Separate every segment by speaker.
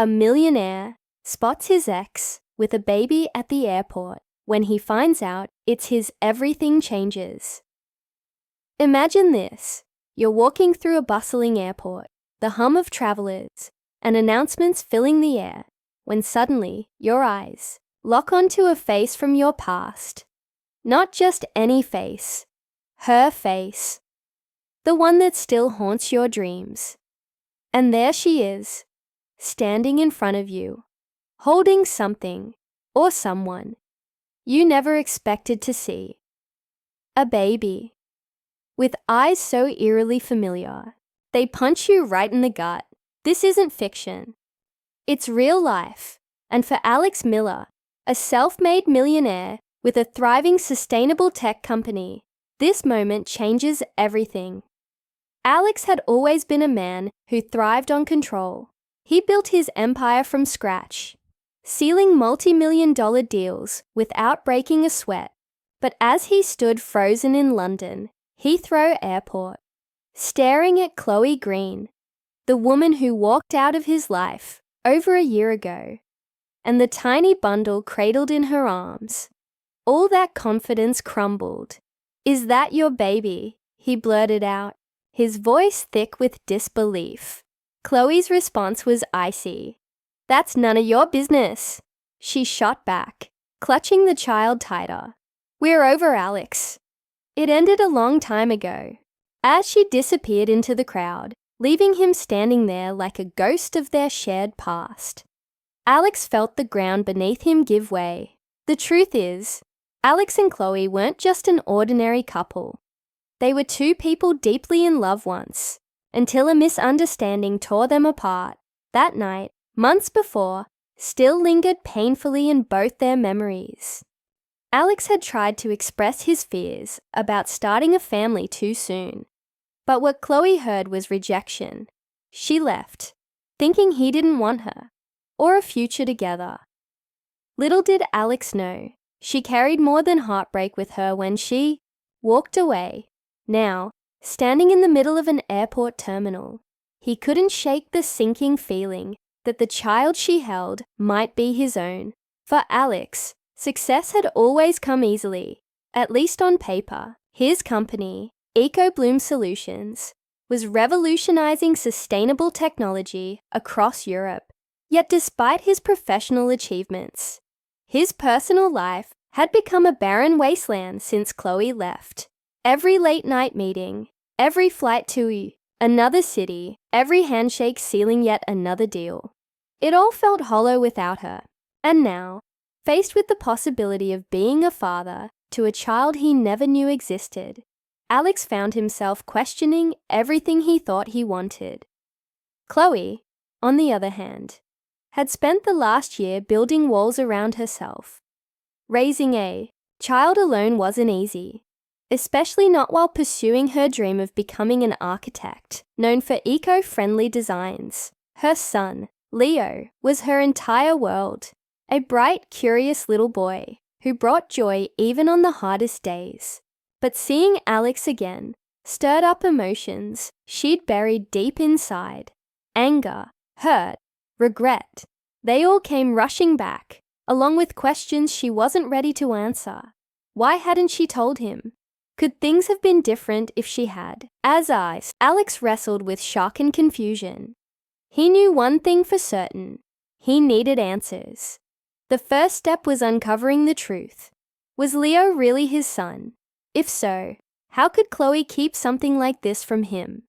Speaker 1: A millionaire spots his ex with a baby at the airport. When he finds out it's his, everything changes. Imagine this. You're walking through a bustling airport, the hum of travelers, and announcements filling the air, when suddenly your eyes lock onto a face from your past. Not just any face, her face. The one that still haunts your dreams. And there she is, standing in front of you, holding something or someone you never expected to see. A baby. With eyes so eerily familiar, they punch you right in the gut. This isn't fiction. It's real life. And for Alex Miller, a self-made millionaire with a thriving sustainable tech company, this moment changes everything. Alex had always been a man who thrived on control. He built his empire from scratch, sealing multi-million-dollar deals without breaking a sweat. But as he stood frozen in London, Heathrow Airport, staring at Chloe Green, the woman who walked out of his life over a year ago, and the tiny bundle cradled in her arms, all that confidence crumbled. "Is that your baby?" he blurted out, his voice thick with disbelief. Chloe's response was icy. "That's none of your business," she shot back, clutching the child tighter. "We're over, Alex. It ended a long time ago." As she disappeared into the crowd, leaving him standing there like a ghost of their shared past, Alex felt the ground beneath him give way. The truth is, Alex and Chloe weren't just an ordinary couple. They were two people deeply in love once, until a misunderstanding tore them apart. That night, months before, still lingered painfully in both their memories. Alex had tried to express his fears about starting a family too soon, but what Chloe heard was rejection. She left, thinking he didn't want her, or a future together. Little did Alex know, she carried more than heartbreak with her when she walked away. Now, standing in the middle of an airport terminal, he couldn't shake the sinking feeling that the child she held might be his own. For Alex, success had always come easily, at least on paper. His company, EcoBloom Solutions, was revolutionizing sustainable technology across Europe. Yet despite his professional achievements, his personal life had become a barren wasteland since Chloe left. Every late-night meeting, every flight to another city, every handshake sealing yet another deal. It all felt hollow without her. And now, faced with the possibility of being a father to a child he never knew existed, Alex found himself questioning everything he thought he wanted. Chloe, on the other hand, had spent the last year building walls around herself. Raising a child alone wasn't easy, especially not while pursuing her dream of becoming an architect known for eco-friendly designs. Her son, Leo, was her entire world, a bright, curious little boy who brought joy even on the hardest days. But seeing Alex again stirred up emotions she'd buried deep inside. Anger, hurt, regret. They all came rushing back, along with questions she wasn't ready to answer. Why hadn't she told him? Could things have been different if she had? As Alex wrestled with shock and confusion. He knew one thing for certain. He needed answers. The first step was uncovering the truth. Was Leo really his son? If so, how could Chloe keep something like this from him?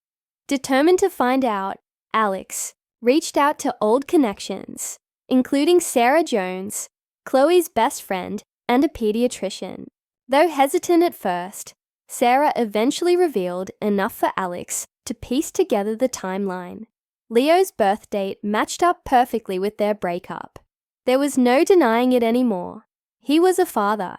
Speaker 1: Determined to find out, Alex reached out to old connections, including Sarah Jones, Chloe's best friend and a pediatrician. Though hesitant at first, Sarah eventually revealed enough for Alex to piece together the timeline. Leo's birth date matched up perfectly with their breakup. There was no denying it anymore. He was a father,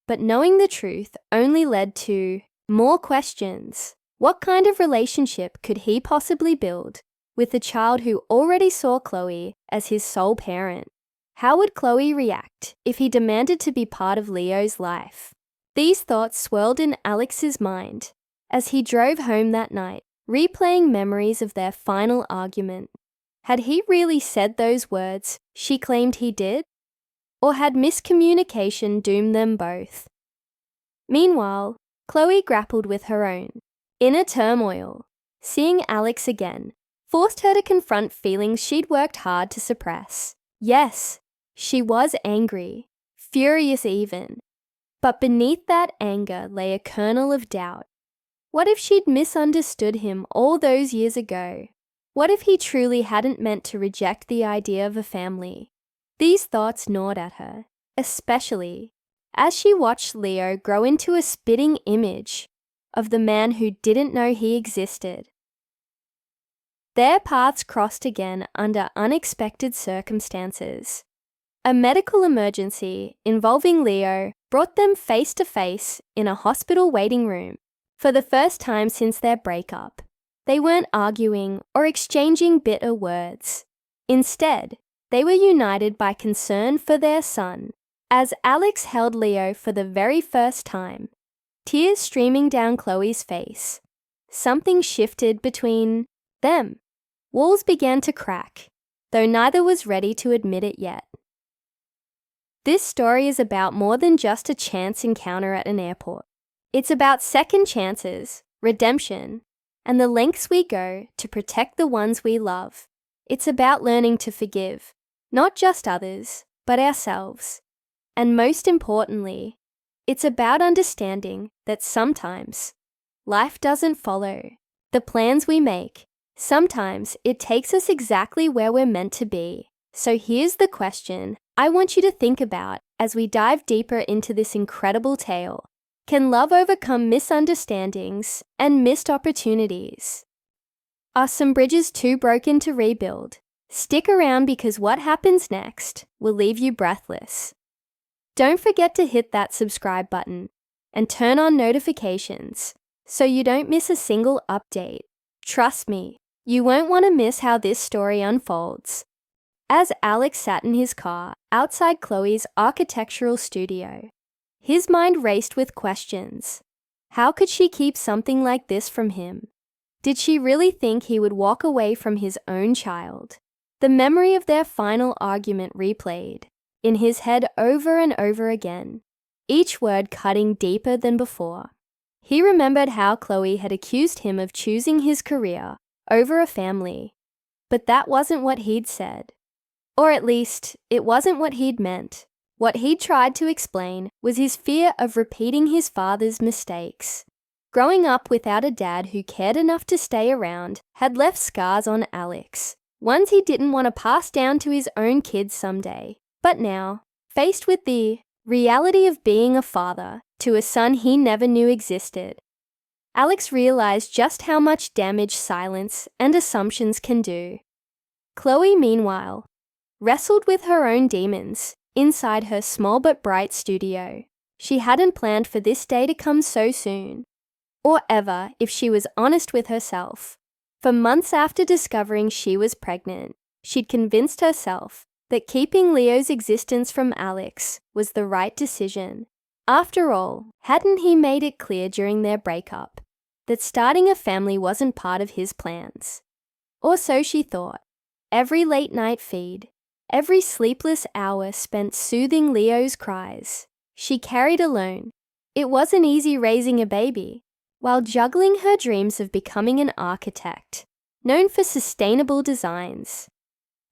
Speaker 1: but knowing the truth only led to more questions. What kind of relationship could he possibly build with a child who already saw Chloe as his sole parent? How would Chloe react if he demanded to be part of Leo's life? These thoughts swirled in Alex's mind as he drove home that night, replaying memories of their final argument. Had he really said those words she claimed he did? Or had miscommunication doomed them both? Meanwhile, Chloe grappled with her own inner turmoil. Seeing Alex again forced her to confront feelings she'd worked hard to suppress. Yes, she was angry, furious even. But beneath that anger lay a kernel of doubt. What if she'd misunderstood him all those years ago? What if he truly hadn't meant to reject the idea of a family? These thoughts gnawed at her, especially as she watched Leo grow into a spitting image of the man who didn't know he existed. Their paths crossed again under unexpected circumstances. A medical emergency involving Leo brought them face to face in a hospital waiting room. For the first time since their breakup, they weren't arguing or exchanging bitter words. Instead, they were united by concern for their son. As Alex held Leo for the very first time, tears streaming down Chloe's face, something shifted between them. Walls began to crack, though neither was ready to admit it yet. This story is about more than just a chance encounter at an airport. It's about second chances, redemption, and the lengths we go to protect the ones we love. It's about learning to forgive, not just others, but ourselves. And most importantly, it's about understanding that sometimes life doesn't follow the plans we make. Sometimes it takes us exactly where we're meant to be. So here's the question I want you to think about as we dive deeper into this incredible tale. Can love overcome misunderstandings and missed opportunities? Are some bridges too broken to rebuild? Stick around because what happens next will leave you breathless. Don't forget to hit that subscribe button and turn on notifications so you don't miss a single update. Trust me, you won't want to miss how this story unfolds. As Alex sat in his car outside Chloe's architectural studio, his mind raced with questions. How could she keep something like this from him? Did she really think he would walk away from his own child? The memory of their final argument replayed in his head over and over again, each word cutting deeper than before. He remembered how Chloe had accused him of choosing his career over a family, but that wasn't what he'd said. Or at least, it wasn't what he'd meant. What he'd tried to explain was his fear of repeating his father's mistakes. Growing up without a dad who cared enough to stay around had left scars on Alex, ones he didn't want to pass down to his own kids someday. But now, faced with the reality of being a father to a son he never knew existed, Alex realized just how much damage silence and assumptions can do. Chloe, meanwhile, wrestled with her own demons inside her small but bright studio. She hadn't planned for this day to come so soon, or ever if she was honest with herself. For months after discovering she was pregnant, she'd convinced herself that keeping Leo's existence from Alex was the right decision. After all, hadn't he made it clear during their breakup that starting a family wasn't part of his plans? Or so she thought. Every late night feed, every sleepless hour spent soothing Leo's cries, she carried alone. It wasn't easy raising a baby, while juggling her dreams of becoming an architect, known for sustainable designs.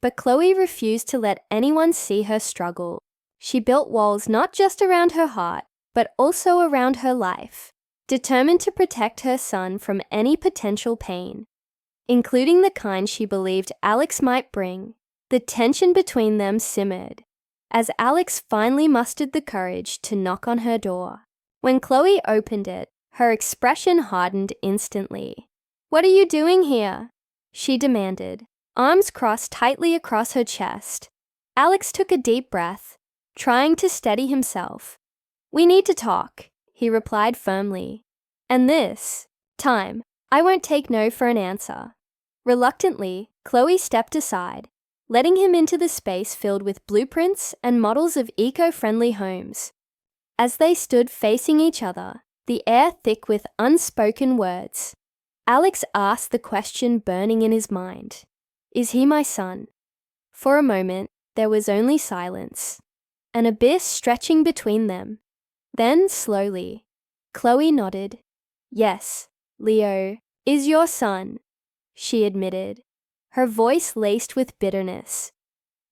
Speaker 1: But Chloe refused to let anyone see her struggle. She built walls not just around her heart, but also around her life, determined to protect her son from any potential pain, including the kind she believed Alex might bring. The tension between them simmered as Alex finally mustered the courage to knock on her door. When Chloe opened it, her expression hardened instantly. "What are you doing here?" she demanded, arms crossed tightly across her chest. Alex took a deep breath, trying to steady himself. "We need to talk," he replied firmly. "And this time, I won't take no for an answer." Reluctantly, Chloe stepped aside, letting him into the space filled with blueprints and models of eco-friendly homes. As they stood facing each other, the air thick with unspoken words, Alex asked the question burning in his mind. Is he my son? For a moment, there was only silence, an abyss stretching between them. Then, slowly, Chloe nodded. Yes, Leo is your son, she admitted, her voice laced with bitterness.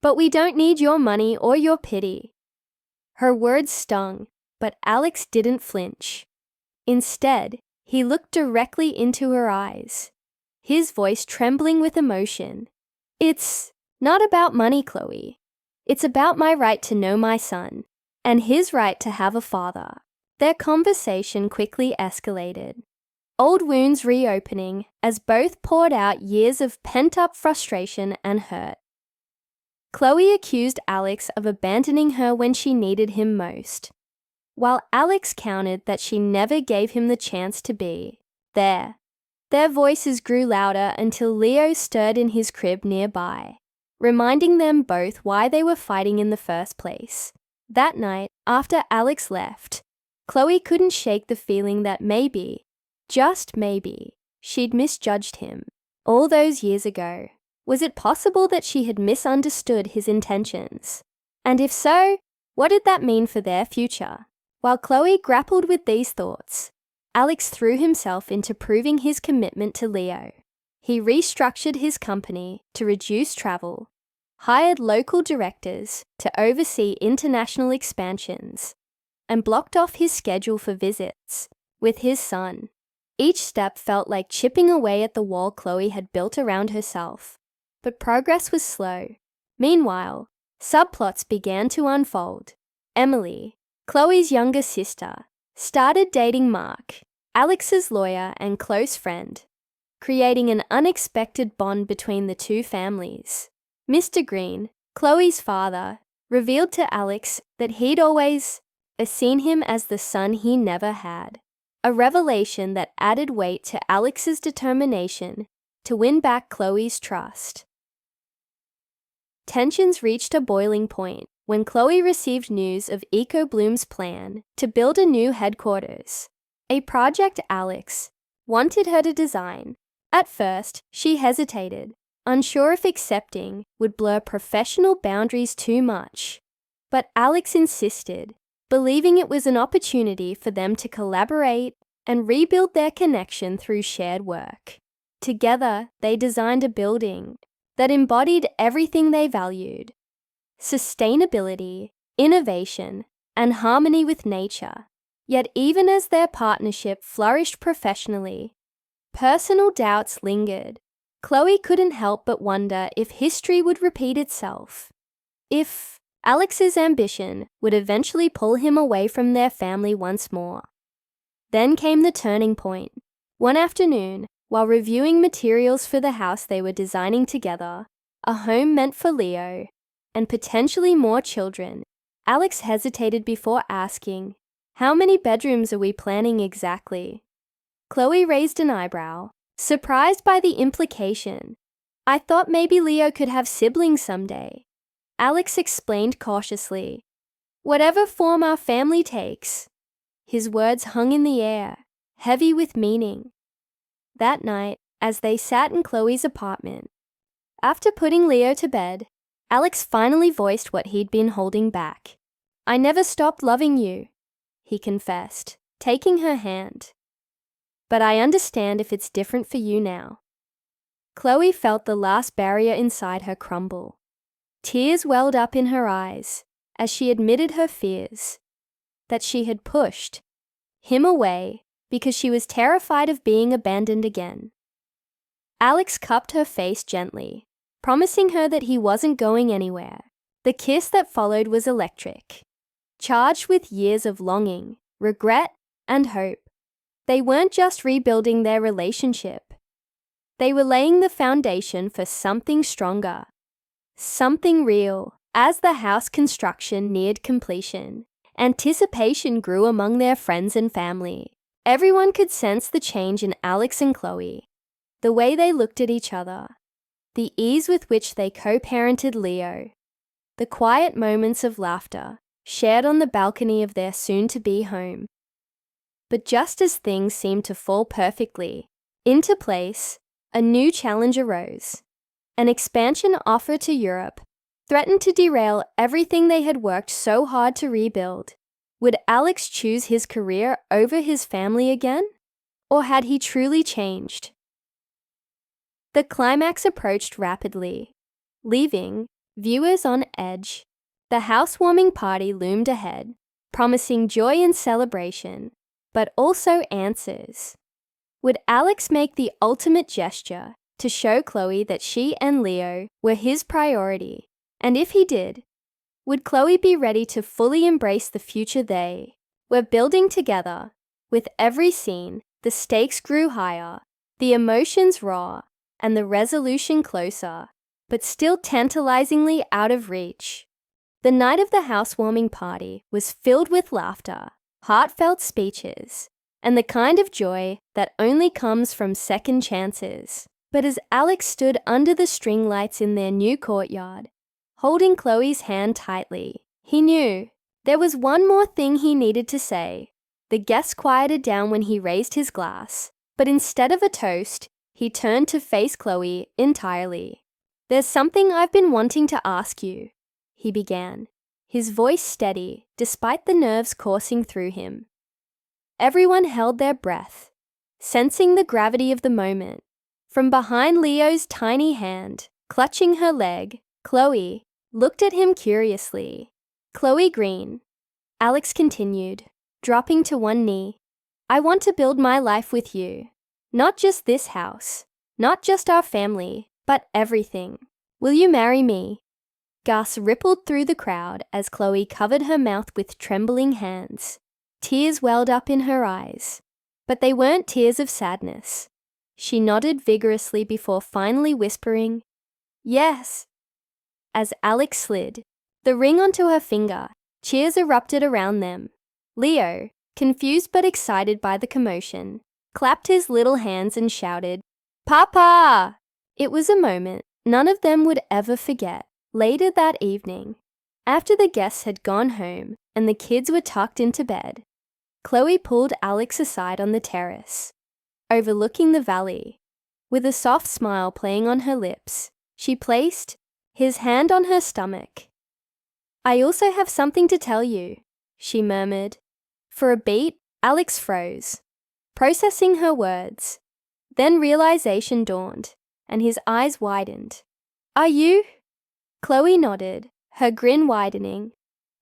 Speaker 1: But we don't need your money or your pity. Her words stung, but Alex didn't flinch. Instead, he looked directly into her eyes, his voice trembling with emotion. It's not about money, Chloe. It's about my right to know my son, and his right to have a father. Their conversation quickly escalated, old wounds reopening as both poured out years of pent-up frustration and hurt. Chloe accused Alex of abandoning her when she needed him most, while Alex countered that she never gave him the chance to be there. Their voices grew louder until Leo stirred in his crib nearby, reminding them both why they were fighting in the first place. That night, after Alex left, Chloe couldn't shake the feeling that maybe, just maybe, she'd misjudged him. All those years ago, was it possible that she had misunderstood his intentions? And if so, what did that mean for their future? While Chloe grappled with these thoughts, Alex threw himself into proving his commitment to Leo. He restructured his company to reduce travel, hired local directors to oversee international expansions, and blocked off his schedule for visits with his son. Each step felt like chipping away at the wall Chloe had built around herself, but progress was slow. Meanwhile, subplots began to unfold. Emily, Chloe's younger sister, started dating Mark, Alex's lawyer and close friend, creating an unexpected bond between the two families. Mr. Green, Chloe's father, revealed to Alex that he'd always seen him as the son he never had, a revelation that added weight to Alex's determination to win back Chloe's trust. Tensions reached a boiling point when Chloe received news of EcoBloom's plan to build a new headquarters, a project Alex wanted her to design. At first, she hesitated, unsure if accepting would blur professional boundaries too much. But Alex insisted, believing it was an opportunity for them to collaborate and rebuild their connection through shared work. Together, they designed a building that embodied everything they valued: sustainability, innovation, and harmony with nature. Yet even as their partnership flourished professionally, personal doubts lingered. Chloe couldn't help but wonder if history would repeat itself, if Alex's ambition would eventually pull him away from their family once more. Then came the turning point. One afternoon, while reviewing materials for the house they were designing together, a home meant for Leo and potentially more children, Alex hesitated before asking, "How many bedrooms are we planning exactly?" Chloe raised an eyebrow, surprised by the implication. "I thought maybe Leo could have siblings someday." Alex explained cautiously, "Whatever form our family takes." His words hung in the air, heavy with meaning. That night, as they sat in Chloe's apartment, after putting Leo to bed, Alex finally voiced what he'd been holding back. "I never stopped loving you," he confessed, taking her hand. "But I understand if it's different for you now." Chloe felt the last barrier inside her crumble. Tears welled up in her eyes as she admitted her fears, that she had pushed him away because she was terrified of being abandoned again. Alex cupped her face gently, promising her that he wasn't going anywhere. The kiss that followed was electric, charged with years of longing, regret, and hope. They weren't just rebuilding their relationship. They were laying the foundation for something stronger, something real. As the house construction neared completion, anticipation grew among their friends and family. Everyone could sense the change in Alex and Chloe, the way they looked at each other, the ease with which they co-parented Leo, the quiet moments of laughter shared on the balcony of their soon-to-be home. But just as things seemed to fall perfectly into place, a new challenge arose. An expansion offer to Europe threatened to derail everything they had worked so hard to rebuild. Would Alex choose his career over his family again? Or had he truly changed? The climax approached rapidly, leaving viewers on edge. The housewarming party loomed ahead, promising joy and celebration, but also answers. Would Alex make the ultimate gesture to show Chloe that she and Leo were his priority? And if he did, would Chloe be ready to fully embrace the future they were building together? With every scene, the stakes grew higher, the emotions raw, and the resolution closer, but still tantalizingly out of reach. The night of the housewarming party was filled with laughter, heartfelt speeches, and the kind of joy that only comes from second chances. But as Alex stood under the string lights in their new courtyard, holding Chloe's hand tightly, he knew there was one more thing he needed to say. The guest quieted down when he raised his glass, but instead of a toast, he turned to face Chloe entirely. "There's something I've been wanting to ask you," he began, his voice steady despite the nerves coursing through him. Everyone held their breath, sensing the gravity of the moment. From behind Leo's tiny hand, clutching her leg, Chloe looked at him curiously. "Chloe Green," Alex continued, dropping to one knee, "I want to build my life with you. Not just this house, not just our family, but everything. Will you marry me?" Gasps rippled through the crowd as Chloe covered her mouth with trembling hands. Tears welled up in her eyes, but they weren't tears of sadness. She nodded vigorously before finally whispering, "Yes." As Alex slid the ring onto her finger, cheers erupted around them. Leo, confused but excited by the commotion, clapped his little hands and shouted, "Papa!" It was a moment none of them would ever forget. Later that evening, after the guests had gone home and the kids were tucked into bed, Chloe pulled Alex aside on the terrace, overlooking the valley. With a soft smile playing on her lips, she placed his hand on her stomach. "I also have something to tell you," she murmured. For a beat, Alex froze, processing her words. Then realization dawned, and his eyes widened. "Are you?" Chloe nodded, her grin widening.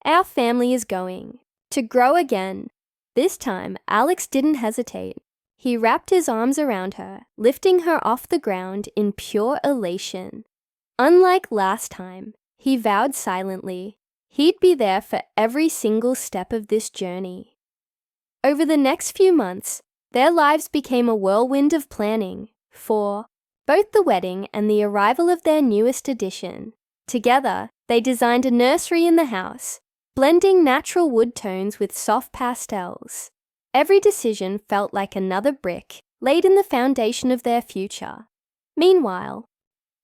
Speaker 1: "Our family is going to grow again." This time, Alex didn't hesitate. He wrapped his arms around her, lifting her off the ground in pure elation. Unlike last time, he vowed silently he'd be there for every single step of this journey. Over the next few months, their lives became a whirlwind of planning for both the wedding and the arrival of their newest addition. Together, they designed a nursery in the house, blending natural wood tones with soft pastels. Every decision felt like another brick laid in the foundation of their future. Meanwhile,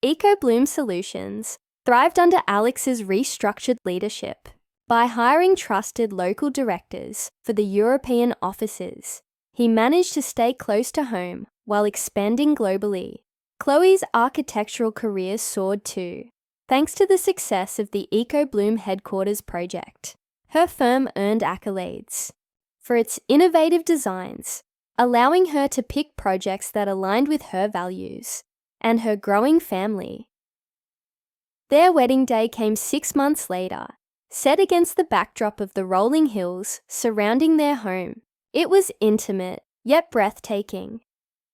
Speaker 1: EcoBloom Solutions thrived under Alex's restructured leadership. By hiring trusted local directors for the European offices, he managed to stay close to home while expanding globally. Chloe's architectural career soared too, thanks to the success of the EcoBloom headquarters project. Her firm earned accolades for its innovative designs, allowing her to pick projects that aligned with her values and her growing family. Their wedding day came 6 months later, set against the backdrop of the rolling hills surrounding their home. It was intimate, yet breathtaking,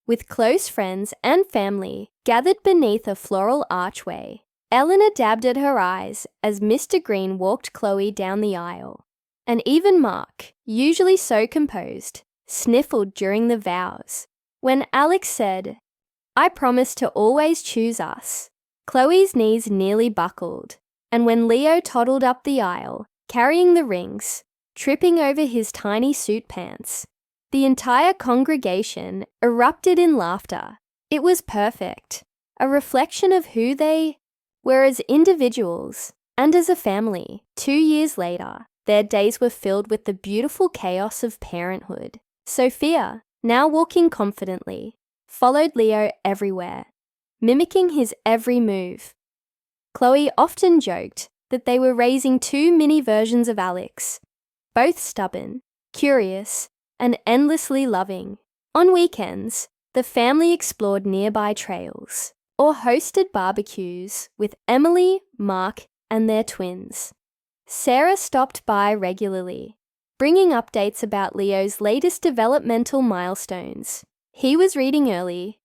Speaker 1: with close friends and family gathered beneath a floral archway. Eleanor dabbed at her eyes as Mr. Green walked Chloe down the aisle. And even Mark, usually so composed, sniffled during the vows. When Alex said, "I promise to always choose us," Chloe's knees nearly buckled. And when Leo toddled up the aisle, carrying the rings, tripping over his tiny suit pants, the entire congregation erupted in laughter. It was perfect, a reflection of who they were as individuals and as a family. 2 years later, their days were filled with the beautiful chaos of parenthood. Sophia, now walking confidently, followed Leo everywhere, mimicking his every move. Chloe often joked that they were raising two mini versions of Alex, both stubborn, curious, and endlessly loving. On weekends, the family explored nearby trails or hosted barbecues with Emily, Mark, and their twins. Sarah stopped by regularly, bringing updates about Leo's latest developmental milestones. He was reading early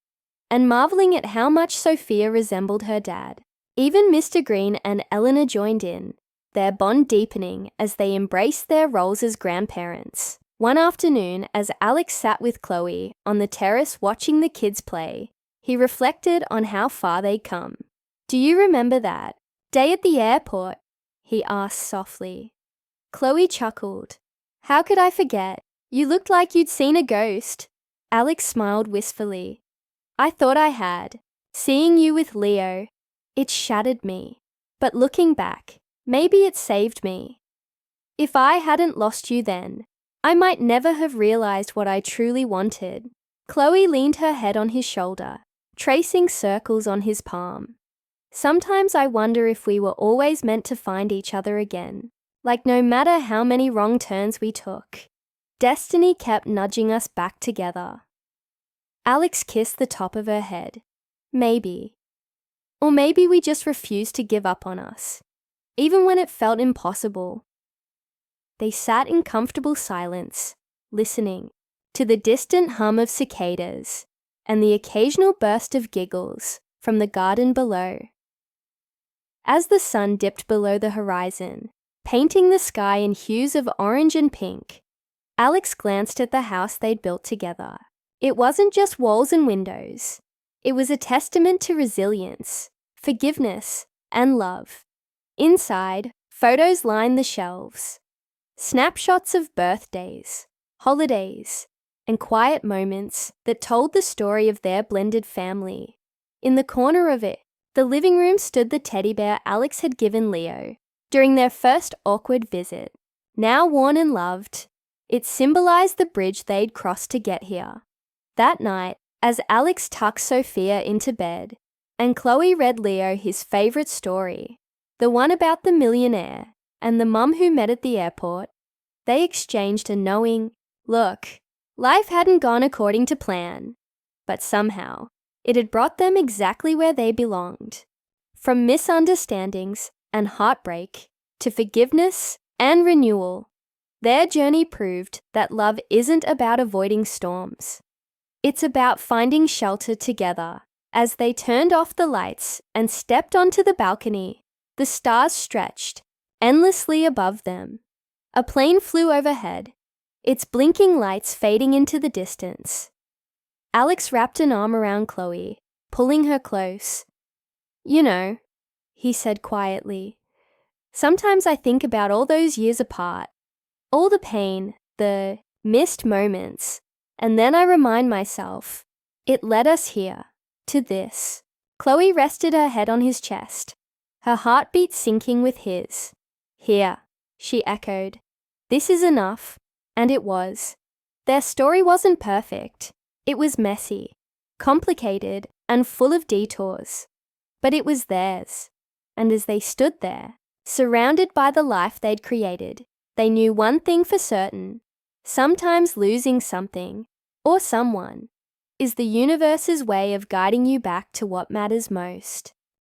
Speaker 1: and marveling at how much Sophia resembled her dad. Even Mr. Green and Eleanor joined in, their bond deepening as they embraced their roles as grandparents. One afternoon, as Alex sat with Chloe on the terrace watching the kids play, he reflected on how far they'd come. "Do you remember that day at the airport?" he asked softly. Chloe chuckled. "How could I forget? You looked like you'd seen a ghost." Alex smiled wistfully. "I thought I had. Seeing you with Leo, it shattered me. But looking back, maybe it saved me. If I hadn't lost you then, I might never have realized what I truly wanted." Chloe leaned her head on his shoulder, tracing circles on his palm. "Sometimes I wonder if we were always meant to find each other again. Like no matter how many wrong turns we took, destiny kept nudging us back together." Alex kissed the top of her head. "Maybe. Or maybe we just refused to give up on us, even when it felt impossible." They sat in comfortable silence, listening to the distant hum of cicadas and the occasional burst of giggles from the garden below. As the sun dipped below the horizon, painting the sky in hues of orange and pink, Alex glanced at the house they'd built together. It wasn't just walls and windows. It was a testament to resilience, forgiveness, and love. Inside, photos lined the shelves. Snapshots of birthdays, holidays, and quiet moments that told the story of their blended family. In the corner of it, the living room, stood the teddy bear Alex had given Leo during their first awkward visit. Now worn and loved, it symbolized the bridge they'd crossed to get here. That night, as Alex tucked Sophia into bed and Chloe read Leo his favorite story, the one about the millionaire and the mum who met at the airport, they exchanged a knowing look. Life hadn't gone according to plan, but somehow it had brought them exactly where they belonged. From misunderstandings and heartbreak to forgiveness and renewal, their journey proved that love isn't about avoiding storms. It's about finding shelter together. As they turned off the lights and stepped onto the balcony, the stars stretched endlessly above them. A plane flew overhead, its blinking lights fading into the distance. Alex wrapped an arm around Chloe, pulling her close. "You know," he said quietly, "sometimes I think about all those years apart, all the pain, the missed moments, and then I remind myself, it led us here, to this." Chloe rested her head on his chest, her heartbeat syncing with his. "Here," she echoed. "This is enough." And it was. Their story wasn't perfect. It was messy, complicated, and full of detours. But it was theirs. And as they stood there, surrounded by the life they'd created, they knew one thing for certain. Sometimes losing something, or someone, is the universe's way of guiding you back to what matters most.